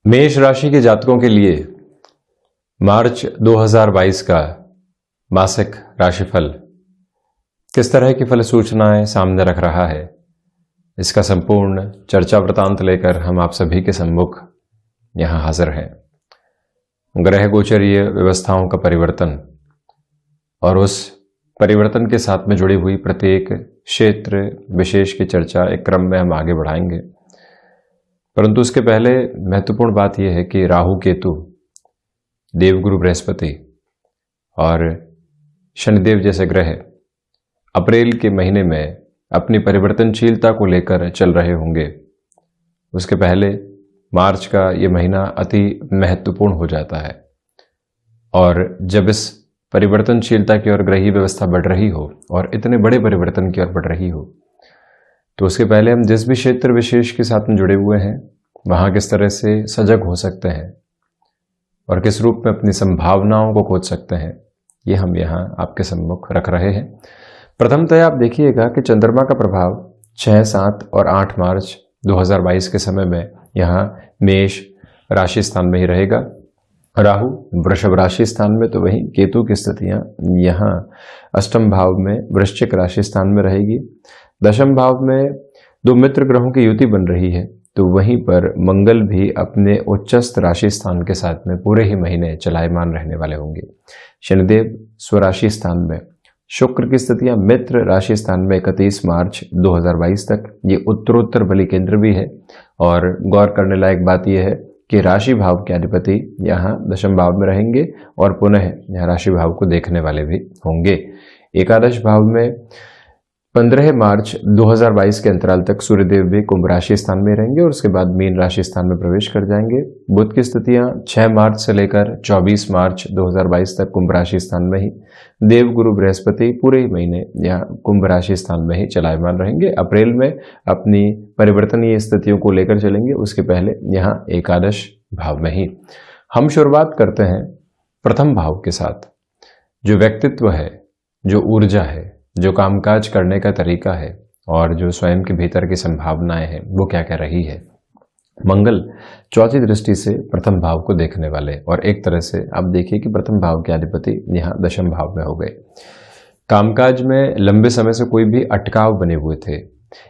मेष राशि के जातकों के लिए मार्च 2022 का मासिक राशिफल किस तरह की फल सूचनाएं सामने रख रहा है, इसका संपूर्ण चर्चा वृतांत लेकर हम आप सभी के सम्मुख यहां हाजिर हैं। ग्रह गोचरीय व्यवस्थाओं का परिवर्तन और उस परिवर्तन के साथ में जुड़ी हुई प्रत्येक क्षेत्र विशेष की चर्चा एक क्रम में हम आगे बढ़ाएंगे। परंतु उसके पहले महत्वपूर्ण बात यह है कि राहु केतु, देवगुरु बृहस्पति और शनिदेव जैसे ग्रह अप्रैल के महीने में अपनी परिवर्तनशीलता को लेकर चल रहे होंगे। उसके पहले मार्च का ये महीना अति महत्वपूर्ण हो जाता है और जब इस परिवर्तनशीलता की ओर ग्रही व्यवस्था बढ़ रही हो और इतने बड़े परिवर्तन की ओर बढ़ रही हो, तो उसके पहले हम जिस भी क्षेत्र विशेष के साथ में जुड़े हुए हैं वहां किस तरह से सजग हो सकते हैं और किस रूप में अपनी संभावनाओं को खोज सकते हैं, ये हम यहाँ आपके सम्मुख रख रहे हैं। प्रथमतः आप देखिएगा कि चंद्रमा का प्रभाव 6, 7 और 8 मार्च 2022 के समय में यहाँ मेष राशि स्थान में ही रहेगा। राहु वृषभ राशि स्थान में, तो वहीं केतु की स्थितियां यहाँ अष्टम भाव में वृश्चिक राशि स्थान में रहेगी। दशम भाव में दो मित्र ग्रहों की युति बन रही है, तो वहीं पर मंगल भी अपने उच्चस्थ राशि स्थान के साथ में पूरे ही महीने चलायमान रहने वाले होंगे। शनिदेव स्वराशि स्थान में, शुक्र की स्थितियां मित्र राशि स्थान में 31 मार्च 2022 तक, ये उत्तरोत्तर बली केंद्र भी है। और गौर करने लायक बात यह है कि राशि भाव के अधिपति यहाँ दशम भाव में रहेंगे और पुनः यहाँ राशि भाव को देखने वाले भी होंगे। एकादश भाव में 15 मार्च 2022 के अंतराल तक सूर्यदेव भी कुंभ राशि स्थान में रहेंगे और उसके बाद मीन राशि स्थान में प्रवेश कर जाएंगे। बुध की स्थितियां 6 मार्च से लेकर 24 मार्च 2022 तक कुंभ राशि स्थान में ही, देव गुरु बृहस्पति पूरे ही महीने यहाँ कुंभ राशि स्थान में ही चलायमान रहेंगे। अप्रैल में अपनी परिवर्तनीय स्थितियों को लेकर चलेंगे, उसके पहले यहाँ एकादश भाव में ही। हम शुरुआत करते हैं प्रथम भाव के साथ। जो व्यक्तित्व है, जो ऊर्जा है, जो कामकाज करने का तरीका है और जो स्वयं के भीतर की संभावनाएं हैं, वो क्या कह रही है। मंगल चौथी दृष्टि से प्रथम भाव को देखने वाले और एक तरह से आप देखिए कि प्रथम भाव के अधिपति यहाँ दशम भाव में हो गए। कामकाज में लंबे समय से कोई भी अटकाव बने हुए थे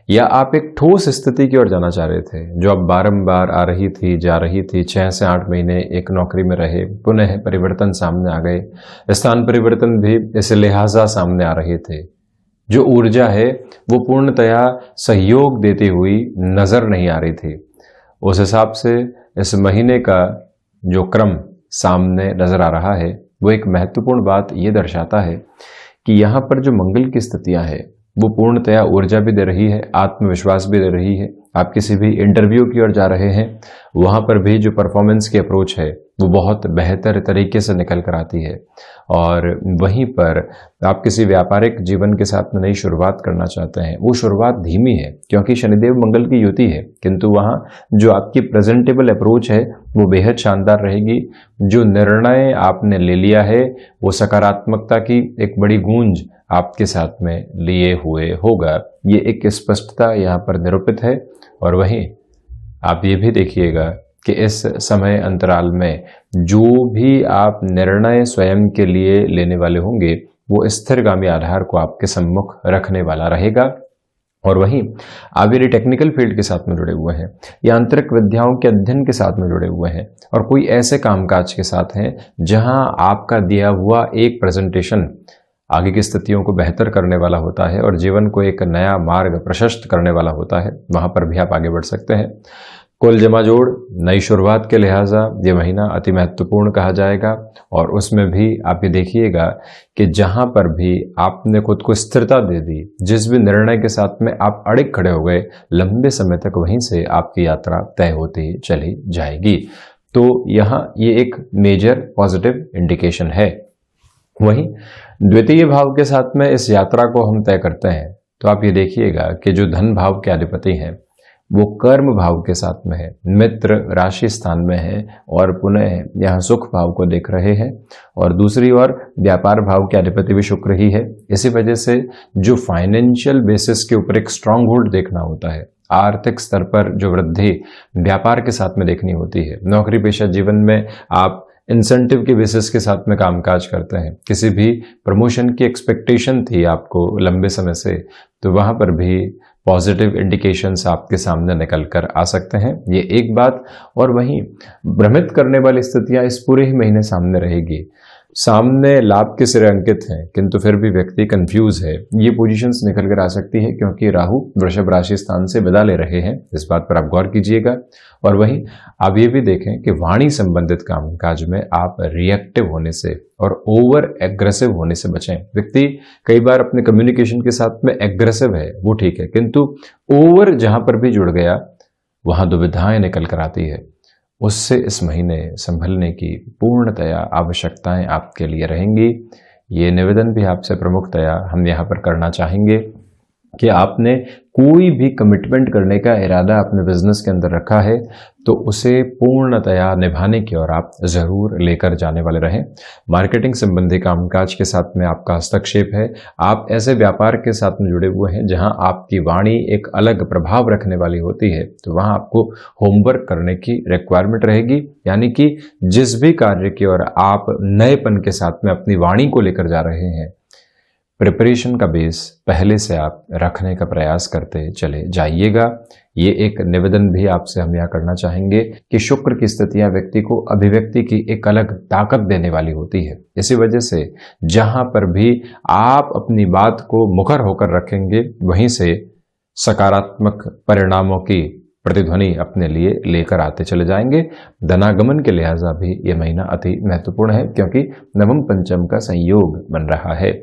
या आप एक ठोस स्थिति की ओर जाना चाह रहे थे, जो अब बारंबार आ रही थी, जा रही थी। 6 से 8 महीने एक नौकरी में रहे, पुनः परिवर्तन सामने आ गए, स्थान परिवर्तन भी इस लिहाजा सामने आ रहे थे। जो ऊर्जा है वो पूर्णतया सहयोग देती हुई नजर नहीं आ रही थी। उस हिसाब से इस महीने का जो क्रम सामने नजर आ रहा है वो एक महत्वपूर्ण बात ये दर्शाता है कि यहाँ पर जो मंगल की स्थितियां है वो पूर्णतया ऊर्जा भी दे रही है, आत्मविश्वास भी दे रही है। आप किसी भी इंटरव्यू की ओर जा रहे हैं, वहां पर भी जो परफॉर्मेंस की अप्रोच है वो बहुत बेहतर तरीके से निकल कर आती है। और वहीं पर आप किसी व्यापारिक जीवन के साथ में नई शुरुआत करना चाहते हैं, वो शुरुआत धीमी है क्योंकि शनिदेव मंगल की युति है, किंतु वहाँ जो आपकी प्रेजेंटेबल अप्रोच है वो बेहद शानदार रहेगी। जो निर्णय आपने ले लिया है वो सकारात्मकता की एक बड़ी गूंज आपके साथ में लिए हुए होगा, ये एक स्पष्टता यहाँ पर निरूपित है। और वहीं आप ये भी देखिएगा कि इस समय अंतराल में जो भी आप निर्णय स्वयं के लिए लेने वाले होंगे वो स्थिरगामी आधार को आपके सम्मुख रखने वाला रहेगा। और वहीं आप यदि टेक्निकल फील्ड के साथ में जुड़े हुए हैं या आंतरिक विद्याओं के अध्ययन के साथ में जुड़े हुए हैं और कोई ऐसे कामकाज के साथ हैं जहां आपका दिया हुआ एक प्रेजेंटेशन आगे की स्थितियों को बेहतर करने वाला होता है और जीवन को एक नया मार्ग प्रशस्त करने वाला होता है, वहां पर भी आप आगे बढ़ सकते हैं। कुल जमा जोड़ नई शुरुआत के लिहाजा ये महीना अति महत्वपूर्ण कहा जाएगा। और उसमें भी आप ये देखिएगा कि जहां पर भी आपने खुद को स्थिरता दे दी, जिस भी निर्णय के साथ में आप अड़िग खड़े हो गए, लंबे समय तक वहीं से आपकी यात्रा तय होती चली जाएगी। तो यहाँ ये एक मेजर पॉजिटिव इंडिकेशन है। वहीं द्वितीय भाव के साथ में इस यात्रा को हम तय करते हैं, तो आप ये देखिएगा कि जो धन भाव के अधिपति हैं वो कर्म भाव के साथ में है, मित्र राशि स्थान में है और पुनः यहाँ सुख भाव को देख रहे हैं। और दूसरी ओर व्यापार भाव के अधिपति भी शुक्र ही है। इसी वजह से जो फाइनेंशियल बेसिस के ऊपर एक स्ट्रांग होल्ड देखना होता है आर्थिक स्तर पर जो वृद्धि व्यापार के साथ में देखनी होती है। नौकरी पेशा जीवन में आप इंसेंटिव के बेसिस के साथ में कामकाज करते हैं, किसी भी प्रमोशन की एक्सपेक्टेशन थी आपको लंबे समय से, तो वहां पर भी पॉजिटिव इंडिकेशंस आपके सामने निकल कर आ सकते हैं, ये एक बात। और वहीं भ्रमित करने वाली स्थितियां इस पूरे ही महीने सामने रहेगी। सामने लाभ के सिरे अंकित हैं, किंतु फिर भी व्यक्ति कंफ्यूज है, ये पोजीशंस निकल कर आ सकती है क्योंकि राहु वृषभ राशि स्थान से विदा ले रहे हैं। इस बात पर आप गौर कीजिएगा। और वहीं आप ये भी देखें कि वाणी संबंधित कामकाज में आप रिएक्टिव होने से और ओवर एग्रेसिव होने से बचें। व्यक्ति कई बार अपने कम्युनिकेशन के साथ में एग्रेसिव है, वो ठीक है, किंतु ओवर जहां पर भी जुड़ गया वहां दुविधाएं निकल कर आती है। उससे इस महीने संभलने की पूर्णतया आवश्यकताएं आपके लिए रहेंगी। ये निवेदन भी आपसे प्रमुखतया हम यहाँ पर करना चाहेंगे कि आपने कोई भी कमिटमेंट करने का इरादा अपने बिजनेस के अंदर रखा है तो उसे पूर्णतया निभाने की ओर आप जरूर लेकर जाने वाले रहें। मार्केटिंग संबंधी कामकाज के साथ में आपका हस्तक्षेप है। आप ऐसे व्यापार के साथ में जुड़े हुए हैं जहां आपकी वाणी एक अलग प्रभाव रखने वाली होती है, तो वहां आपको होमवर्क करने की रिक्वायरमेंट रहेगी। यानी कि जिस भी कार्य की ओर आप नएपन के साथ में अपनी वाणी को लेकर जा रहे हैं, प्रिपरेशन का बेस पहले से आप रखने का प्रयास करते चले जाइएगा। ये एक निवेदन भी आपसे हम यहाँ करना चाहेंगे कि शुक्र की स्थितियां व्यक्ति को अभिव्यक्ति की एक अलग ताकत देने वाली होती है। इसी वजह से जहां पर भी आप अपनी बात को मुखर होकर रखेंगे, वहीं से सकारात्मक परिणामों की प्रतिध्वनि अपने लिए लेकर आते चले जाएंगे। धनागमन के लिहाजा भी ये महीना अति महत्वपूर्ण है क्योंकि नवम पंचम का संयोग बन रहा है।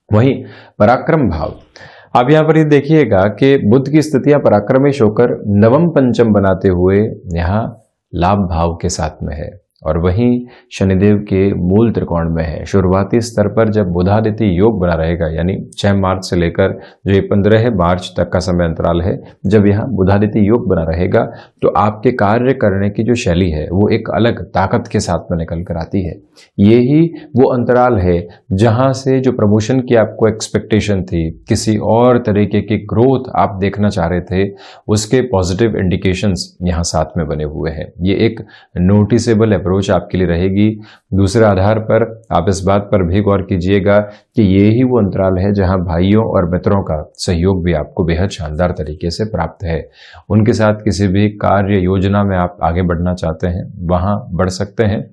वहीं पराक्रम भाव, आप यहां पर ये देखिएगा कि बुध की स्थितियां पराक्रमेश होकर नवम पंचम बनाते हुए यहां लाभ भाव के साथ में है और वहीं शनिदेव के मूल त्रिकोण में है। शुरुआती स्तर पर जब बुधादित्य योग बना रहेगा, यानी 6 मार्च से लेकर जो ये 15 मार्च तक का समय अंतराल है, जब यहाँ बुधादित्य योग बना रहेगा तो आपके कार्य करने की जो शैली है वो एक अलग ताकत के साथ में निकल कर आती है। यही वो अंतराल है जहां से जो प्रमोशन की आपको एक्सपेक्टेशन थी, किसी और तरीके की ग्रोथ आप देखना चाह रहे थे, उसके पॉजिटिव इंडिकेशंस यहाँ साथ में बने हुए हैं। ये एक नोटिसेबल अप्रोच आपके लिए रहेगी। दूसरे आधार पर आप इस बात पर भी गौर कीजिएगा कि ये ही वो अंतराल है जहां भाइयों और मित्रों का सहयोग भी आपको बेहद शानदार तरीके से प्राप्त है। उनके साथ किसी भी कार्य योजना में आप आगे बढ़ना चाहते हैं, वहां बढ़ सकते हैं।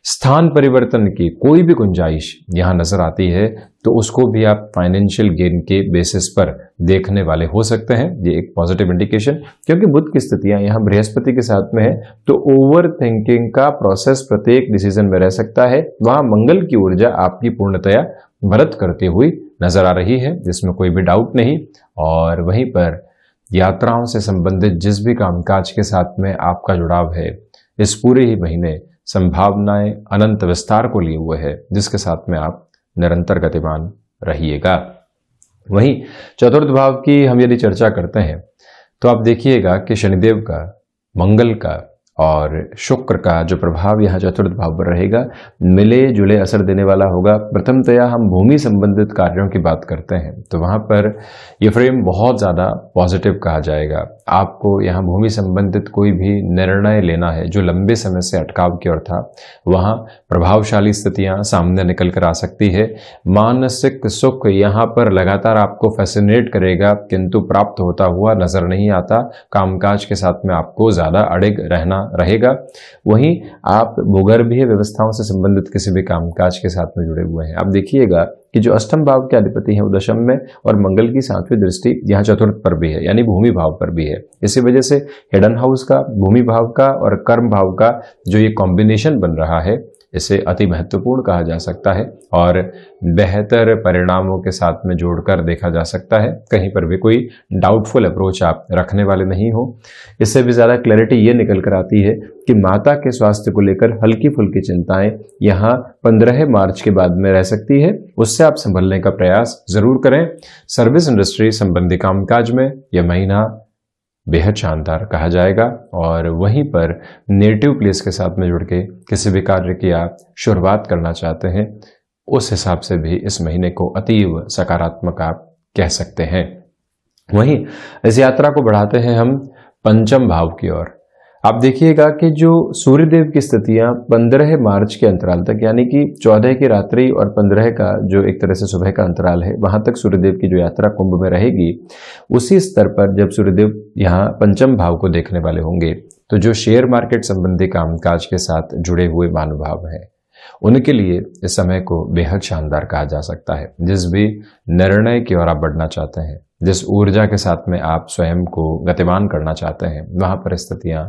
स्थान परिवर्तन की कोई भी गुंजाइश यहां नजर आती है तो उसको भी आप फाइनेंशियल गेन के बेसिस पर देखने वाले हो सकते हैं। ये एक पॉजिटिव इंडिकेशन, क्योंकि बुध की स्थितियां यहां बृहस्पति के साथ में है तो ओवर थिंकिंग का प्रोसेस प्रत्येक डिसीजन में रह सकता है। वहां मंगल की ऊर्जा आपकी पूर्णतया मदद करती हुई नजर आ रही है, जिसमें कोई भी डाउट नहीं। और वहीं पर यात्राओं से संबंधित जिस भी कामकाज के साथ में आपका जुड़ाव है, इस पूरे ही महीने संभावनाएं अनंत विस्तार को लिए हुए है, जिसके साथ में आप निरंतर गतिमान रहिएगा। वहीं चतुर्थ भाव की हम यदि चर्चा करते हैं तो आप देखिएगा कि शनिदेव का, मंगल का और शुक्र का जो प्रभाव यहाँ चतुर्थ भाव पर रहेगा, मिले जुले असर देने वाला होगा। प्रथमतया हम भूमि संबंधित कार्यों की बात करते हैं तो वहां पर यह फ्रेम बहुत ज्यादा पॉजिटिव कहा जाएगा। आपको यहाँ भूमि संबंधित कोई भी निर्णय लेना है जो लंबे समय से अटकाव की ओर था, वहां प्रभावशाली स्थितियां सामने निकल कर आ सकती है। मानसिक सुख यहाँ पर लगातार आपको फैसिनेट करेगा, किंतु प्राप्त होता हुआ नजर नहीं आता। कामकाज के साथ में आपको ज्यादा अड़िग रहना रहेगा। वहीं आप भूगर्भीय व्यवस्थाओं से संबंधित किसी भी कामकाज के साथ में जुड़े हुए हैं, आप देखिएगा कि जो अष्टम भाव के अधिपति हैं वो दशम में और मंगल की 7वीं दृष्टि यहाँ चतुर्थ पर भी है, यानी भूमि भाव पर भी है। इसी वजह से हिडन हाउस का, भूमि भाव का और कर्म भाव का जो ये कॉम्बिनेशन बन रहा है, इसे अति महत्वपूर्ण कहा जा सकता है और बेहतर परिणामों के साथ में जोड़कर देखा जा सकता है। कहीं पर भी कोई डाउटफुल अप्रोच आप रखने वाले नहीं हो। इससे भी ज़्यादा क्लैरिटी ये निकल कर आती है कि माता के स्वास्थ्य को लेकर हल्की फुल्की चिंताएं यहाँ 15 मार्च के बाद में रह सकती है, उससे आप संभलने का प्रयास जरूर करें। सर्विस इंडस्ट्री संबंधी कामकाज में यह महीना बेहद शानदार कहा जाएगा और वहीं पर नेटिव प्लेस के साथ में जुड़ के किसी भी कार्य की आप शुरुआत करना चाहते हैं, उस हिसाब से भी इस महीने को अतीव सकारात्मक आप कह सकते हैं। वहीं इस यात्रा को बढ़ाते हैं हम पंचम भाव की ओर। आप देखिएगा कि जो सूर्यदेव की स्थितियां 15 मार्च के अंतराल तक, यानी कि 14 की रात्रि और 15 का जो एक तरह से सुबह का अंतराल है, वहां तक सूर्यदेव की जो यात्रा कुंभ में रहेगी, उसी स्तर पर जब सूर्यदेव यहाँ पंचम भाव को देखने वाले होंगे तो जो शेयर मार्केट संबंधी कामकाज के साथ जुड़े हुए महानुभाव हैं उनके लिए इस समय को बेहद शानदार कहा जा सकता है। जिस भी निर्णय की ओर आप बढ़ना चाहते हैं, जिस ऊर्जा के साथ में आप स्वयं को गतिमान करना चाहते हैं, वहां परिस्थितियां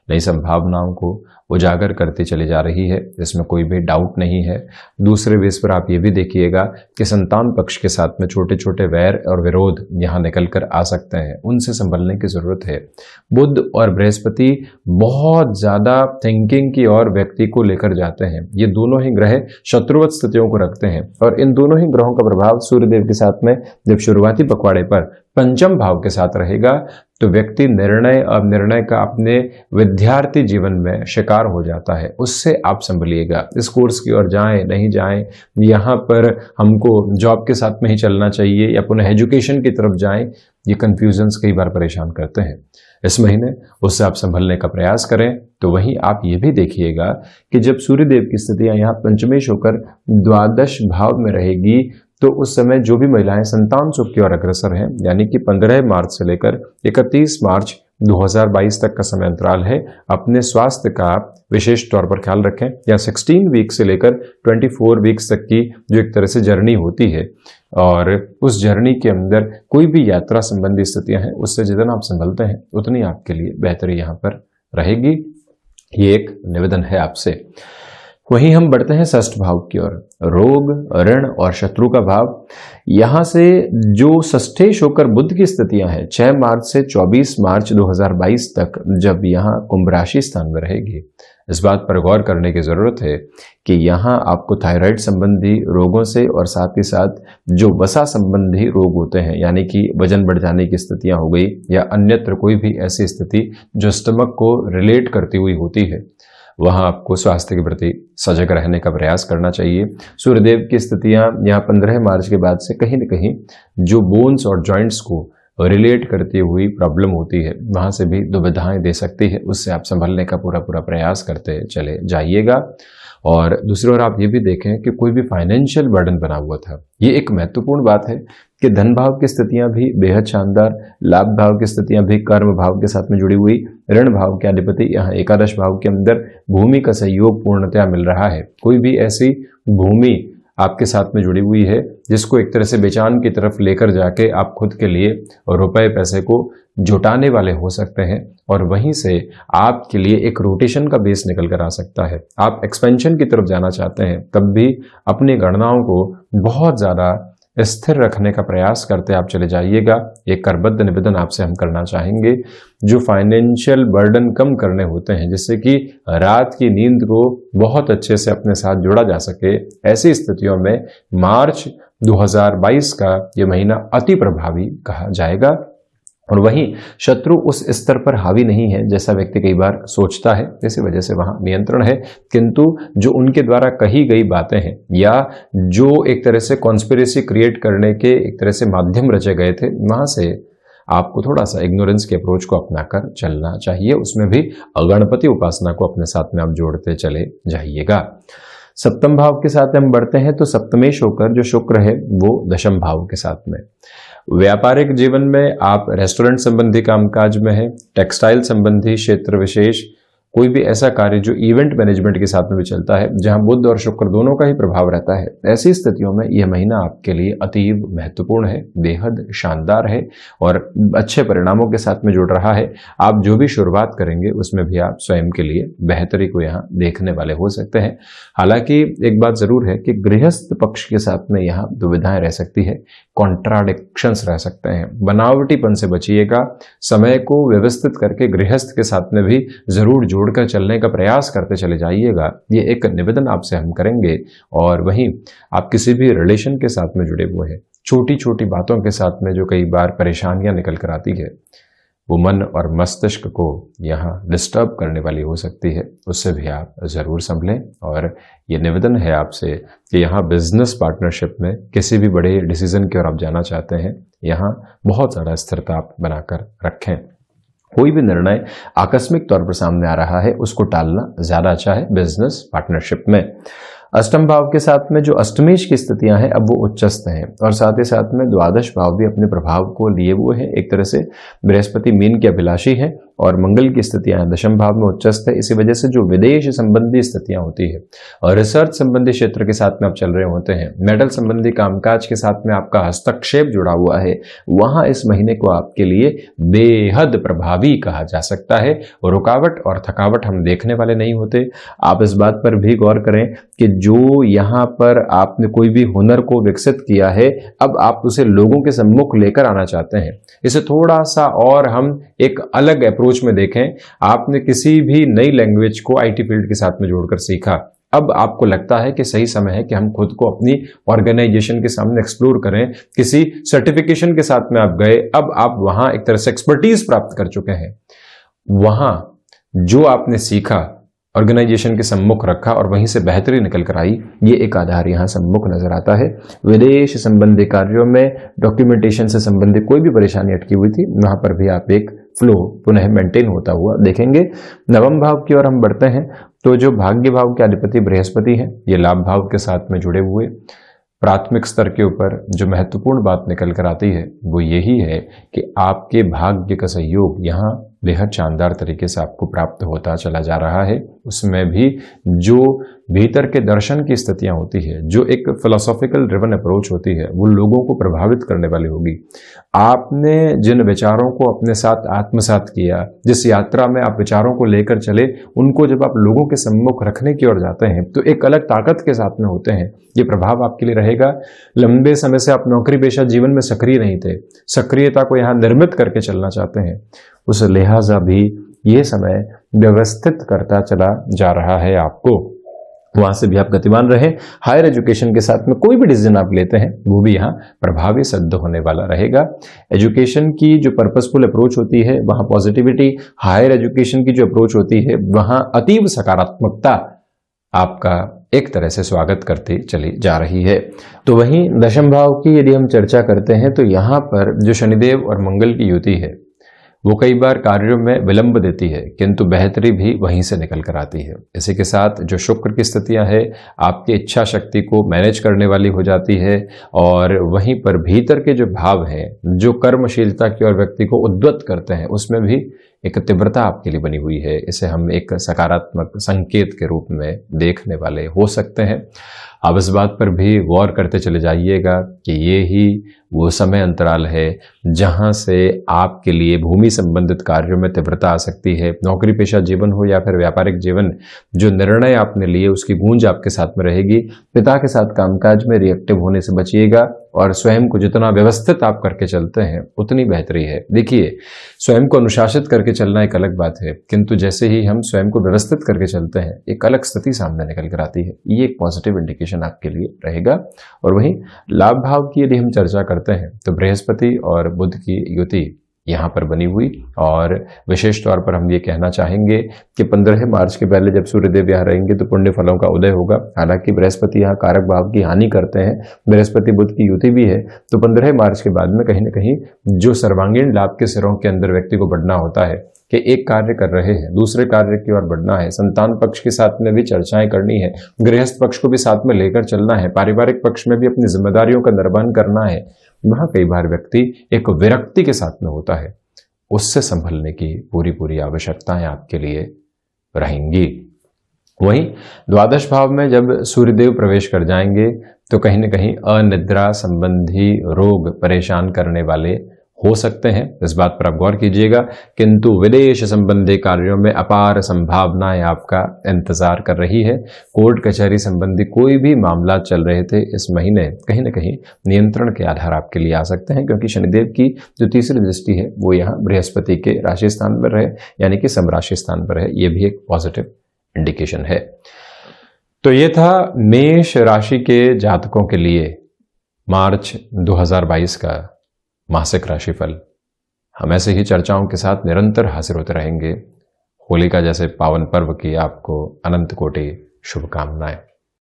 नई संभावनाओं को उजागर करती चली जा रही है, इसमें कोई भी डाउट नहीं है। दूसरे बेस पर आप ये भी देखिएगा कि संतान पक्ष के साथ में छोटे छोटे वैर और विरोध यहाँ निकल कर आ सकते हैं, उनसे संभलने की जरूरत है। बुध और बृहस्पति बहुत ज्यादा थिंकिंग की ओर व्यक्ति को लेकर जाते हैं। ये दोनों ही ग्रह शत्रुवत स्थितियों को रखते हैं और इन दोनों ही ग्रहों का प्रभाव सूर्यदेव के साथ में जब शुरुआती पखवाड़े पर पंचम भाव के साथ रहेगा तो व्यक्ति निर्णय और निर्णय का अपने विद्यार्थी जीवन में शिकार हो जाता है। उससे आप संभलिएगा। इस कोर्स की ओर जाएं नहीं जाएं, यहाँ पर हमको जॉब के साथ में ही चलना चाहिए या पुनः एजुकेशन की तरफ जाएं, ये कंफ्यूजन्स कई बार परेशान करते हैं। इस महीने उससे आप संभलने का प्रयास करें। तो वहीं आप ये भी देखिएगा कि जब सूर्यदेव की स्थितियां यहाँ पंचमेश होकर द्वादश भाव में रहेगी तो उस समय जो भी महिलाएं संतान सुख की ओर अग्रसर हैं, यानी कि 15 मार्च से लेकर 31 मार्च 2022 तक का समय अंतराल है, अपने स्वास्थ्य का विशेष तौर पर ख्याल रखें। या 16 वीक से लेकर 24 वीक्स तक की जो एक तरह से जर्नी होती है और उस जर्नी के अंदर कोई भी यात्रा संबंधी स्थितियां हैं, उससे जितना आप संभलते हैं उतनी आपके लिए बेहतरी यहाँ पर रहेगी। ये एक निवेदन है आपसे। वहीं हम बढ़ते हैं षष्ठ भाव की ओर, रोग, ऋण और शत्रु का भाव। यहां से जो षष्ठेश होकर बुध की स्थितियां हैं 6 मार्च से 24 मार्च 2022 तक जब यहां कुंभ राशि स्थान में रहेगी, इस बात पर गौर करने की जरूरत है कि यहां आपको थायराइड संबंधी रोगों से और साथ ही साथ जो वसा संबंधी रोग होते हैं, यानी कि वजन बढ़ जाने की स्थितियां हो गई या अन्यत्र कोई भी ऐसी स्थिति जो स्टमक को रिलेट करती हुई होती है, वहां आपको स्वास्थ्य के प्रति सजग रहने का प्रयास करना चाहिए। सूर्यदेव की स्थितियां यहाँ 15 मार्च के बाद से कहीं न कहीं जो बोन्स और जॉइंट्स को रिलेट करती हुई प्रॉब्लम होती है, वहां से भी दुविधाएं दे सकती है। उससे आप संभलने का पूरा प्रयास करते चले जाइएगा। और दूसरी ओर आप ये भी देखें कि कोई भी फाइनेंशियल बर्डन बना हुआ था, ये एक महत्वपूर्ण बात है कि धन भाव की स्थितियां भी बेहद शानदार, लाभ भाव की स्थितियां भी कर्म भाव के साथ में जुड़ी हुई, ऋण भाव के अधिपति यहाँ एकादश भाव के अंदर भूमि का सहयोग पूर्णतया मिल रहा है। कोई भी ऐसी भूमि आपके साथ में जुड़ी हुई है जिसको एक तरह से बेचान की तरफ लेकर जाके आप खुद के लिए रुपए पैसे को जुटाने वाले हो सकते हैं और वहीं से आपके लिए एक रोटेशन का बेस निकल कर आ सकता है। आप एक्सपेंशन की तरफ जाना चाहते हैं, तब भी अपनी गणनाओं को बहुत ज़्यादा स्थिर रखने का प्रयास करते आप चले जाइएगा। एक करबद्ध निवेदन आपसे हम करना चाहेंगे, जो फाइनेंशियल बर्डन कम करने होते हैं जिससे कि रात की नींद को बहुत अच्छे से अपने साथ जोड़ा जा सके, ऐसी स्थितियों में मार्च 2022 का ये महीना अति प्रभावी कहा जाएगा। और वहीं शत्रु उस स्तर पर हावी नहीं है जैसा व्यक्ति कई बार सोचता है, इसी वजह से वहां नियंत्रण है। किंतु जो उनके द्वारा कही गई बातें हैं या जो एक तरह से कॉन्स्पिरेसी क्रिएट करने के एक तरह से माध्यम रचे गए थे, वहां से आपको थोड़ा सा इग्नोरेंस के अप्रोच को अपनाकर चलना चाहिए। उसमें भी गणपति उपासना को अपने साथ में आप जोड़ते चले जाइएगा। सप्तम भाव के साथ हम बढ़ते हैं तो सप्तमेश होकर जो शुक्र है वो दशम भाव के साथ में। व्यापारिक जीवन में आप रेस्टोरेंट संबंधी कामकाज में है, टेक्सटाइल संबंधी क्षेत्र विशेष, कोई भी ऐसा कार्य जो इवेंट मैनेजमेंट के साथ में भी चलता है, जहां बुध और शुक्र दोनों का ही प्रभाव रहता है, ऐसी स्थितियों में यह महीना आपके लिए अतीव महत्वपूर्ण है, बेहद शानदार है और अच्छे परिणामों के साथ में जुड़ रहा है। आप जो भी शुरुआत करेंगे उसमें भी आप स्वयं के लिए बेहतरी को यहाँ देखने वाले हो सकते हैं। हालांकि एक बात जरूर है कि गृहस्थ पक्ष के साथ में यहाँ दुविधाएं रह सकती है, कॉन्ट्राडिक्शंस रह सकते हैं। बनावटीपन से बचिएगा, समय को व्यवस्थित करके गृहस्थ के साथ में भी जरूर जोड़कर चलने का प्रयास करते चले जाइएगा। ये एक निवेदन आपसे हम करेंगे। और वहीं आप किसी भी रिलेशन के साथ में जुड़े हुए हैं, छोटी छोटी बातों के साथ में जो कई बार परेशानियां निकल कर आती है, वो मन और मस्तिष्क को यहाँ डिस्टर्ब करने वाली हो सकती है, उससे भी आप ज़रूर संभलें। और ये निवेदन है आपसे कि यहाँ बिजनेस पार्टनरशिप में किसी भी बड़े डिसीजन की ओर आप जाना चाहते हैं, यहाँ बहुत ज़्यादा स्थिरता आप बनाकर रखें। कोई भी निर्णय आकस्मिक तौर पर सामने आ रहा है उसको टालना ज़्यादा अच्छा है बिजनेस पार्टनरशिप में। अष्टम भाव के साथ में जो अष्टमेश की स्थितियां हैं अब वो उच्चस्थ हैं, और साथ ही साथ में द्वादश भाव भी अपने प्रभाव को लिए हुए हैं। एक तरह से बृहस्पति मीन के अभिलाषी है और मंगल की स्थितियां दशम भाव में उच्चस्थ है। इसी वजह से जो विदेश संबंधी स्थितियां होती है और रिसर्च संबंधी क्षेत्र के साथ में आप चल रहे होते हैं, मेडल संबंधी कामकाज के साथ में आपका हस्तक्षेप जुड़ा हुआ है, वहां इस महीने को आपके लिए बेहद प्रभावी कहा जा सकता है। रुकावट और थकावट हम देखने वाले नहीं होते। आप इस बात पर भी गौर करें कि जो यहाँ पर आपने कोई भी हुनर को विकसित किया है, अब आप उसे लोगों के सम्मुख लेकर आना चाहते हैं। इसे थोड़ा सा और हम एक अलग अप्रोच में देखें। आपने किसी भी नई लैंग्वेज को आईटी फील्ड के साथ में जोड़कर सीखा, अब आपको लगता है कि सही समय है कि हम खुद को अपनी ऑर्गेनाइजेशन के सामने एक्सप्लोर करें। किसी सर्टिफिकेशन के साथ में आप गए, अब आप वहां एक तरह से एक्सपर्टीज प्राप्त कर चुके हैं। वहां जो आपने सीखा ऑर्गेनाइजेशन के सम्मुख रखा और वहीं से बेहतरी निकल कर आई, ये एक आधार यहाँ सम्मुख नजर आता है। विदेश संबंधी कार्यों में डॉक्यूमेंटेशन से संबंधित कोई भी परेशानी अटकी हुई थी, वहां पर भी आप एक फ्लो पुनः मेंटेन होता हुआ देखेंगे। नवम भाव की ओर हम बढ़ते हैं तो जो भाग्य भाव के अधिपति बृहस्पति हैं, ये लाभ भाव के साथ में जुड़े हुए प्राथमिक स्तर के ऊपर जो महत्वपूर्ण बात निकल कर आती है वो यही है कि आपके भाग्य का सहयोग यहाँ बेहद शानदार तरीके से आपको प्राप्त होता चला जा रहा है। उसमें भी जो भीतर के दर्शन की स्थितियां होती है, जो एक फिलोसॉफिकल ड्रिवन अप्रोच होती है, वो लोगों को प्रभावित करने वाली होगी। आपने जिन विचारों को अपने साथ आत्मसात किया, जिस यात्रा में आप विचारों को लेकर चले, उनको जब आप लोगों के सम्मुख रखने की ओर जाते हैं तो एक अलग ताकत के साथ में होते हैं। ये प्रभाव आपके लिए रहेगा। लंबे समय से आप नौकरी पेशा जीवन में सक्रिय नहीं थे, सक्रियता को यहाँ निर्मित करके चलना चाहते हैं, उस लिहाजा भी ये समय व्यवस्थित करता चला जा रहा है आपको। वहां से भी आप गतिमान रहें। हायर एजुकेशन के साथ में कोई भी डिसीजन आप लेते हैं वो भी यहाँ प्रभावी सिद्ध होने वाला रहेगा। एजुकेशन की जो पर्पसफुल अप्रोच होती है वहां पॉजिटिविटी, हायर एजुकेशन की जो अप्रोच होती है वहां अतीव सकारात्मकता आपका एक तरह से स्वागत करती चली जा रही है। तो वहीं दशम भाव की यदि हम चर्चा करते हैं तो यहाँ पर जो शनिदेव और मंगल की युति है वो कई बार कार्यों में विलंब देती है, किंतु बेहतरी भी वहीं से निकल कर आती है। इसी के साथ जो शुक्र की स्थितियां है आपकी इच्छा शक्ति को मैनेज करने वाली हो जाती है, और वहीं पर भीतर के जो भाव हैं जो कर्मशीलता की ओर व्यक्ति को उद्वत करते हैं, उसमें भी एक तीव्रता आपके लिए बनी हुई है। इसे हम एक सकारात्मक संकेत के रूप में देखने वाले हो सकते हैं। अब इस बात पर भी गौर करते चले जाइएगा कि ये ही वो समय अंतराल है जहां से आपके लिए भूमि संबंधित कार्यों में तीव्रता आ सकती है। नौकरी पेशा जीवन हो या फिर व्यापारिक जीवन, जो निर्णय आपने लिए उसकी गूंज आपके साथ में रहेगी। पिता के साथ कामकाज में रिएक्टिव होने से बचिएगा, और स्वयं को जितना व्यवस्थित आप करके चलते हैं उतनी बेहतरी है। देखिए, स्वयं को अनुशासित करके चलना एक अलग बात है, किंतु जैसे ही हम स्वयं को व्यवस्थित करके चलते हैं एक अलग स्थिति सामने निकल कर आती है। ये एक पॉजिटिव इंडिकेशन आपके लिए रहेगा। और वहीं लाभ भाव की यदि हम चर्चा करते हैं तो बृहस्पति और बुध की युति यहाँ पर बनी हुई, और विशेष तौर पर हम ये कहना चाहेंगे कि 15 मार्च के पहले जब सूर्यदेव यहाँ रहेंगे तो पुण्य फलों का उदय होगा। हालांकि बृहस्पति यहाँ कारक भाव की हानि करते हैं, बृहस्पति बुध की युति भी है, तो 15 मार्च के बाद में कहीं ना कहीं जो सर्वांगीण लाभ के सिरों के अंदर व्यक्ति को बढ़ना होता है कि एक कार्य कर रहे हैं दूसरे कार्य की ओर बढ़ना है, संतान पक्ष के साथ में भी चर्चाएं करनी है, गृहस्थ पक्ष को भी साथ में लेकर चलना है, पारिवारिक पक्ष में भी अपनी जिम्मेदारियों का निर्वहन करना है, वहां कई बार व्यक्ति एक विरक्ति के साथ में होता है। उससे संभलने की पूरी आवश्यकताएं आपके लिए रहेंगी। वहीं द्वादश भाव में जब सूर्यदेव प्रवेश कर जाएंगे तो कहीं न कहीं अनिद्रा संबंधी रोग परेशान करने वाले हो सकते हैं, इस बात पर आप गौर कीजिएगा। किंतु विदेश संबंधी कार्यों में अपार संभावनाएं आपका इंतजार कर रही है। कोर्ट कचहरी संबंधी कोई भी मामला चल रहे थे इस महीने कहीं न कहीं नियंत्रण के आधार आपके लिए आ सकते हैं, क्योंकि शनिदेव की जो तीसरी दृष्टि है वो यहाँ बृहस्पति के राशि स्थान पर है, यानी कि समराशि स्थान पर है। ये भी एक पॉजिटिव इंडिकेशन है। तो ये था मेष राशि के जातकों के लिए मार्च 2022 का मासिक राशिफल। हम ऐसे ही चर्चाओं के साथ निरंतर हाजिर होते रहेंगे। होलिका जैसे पावन पर्व की आपको अनंत कोटि शुभकामनाएं।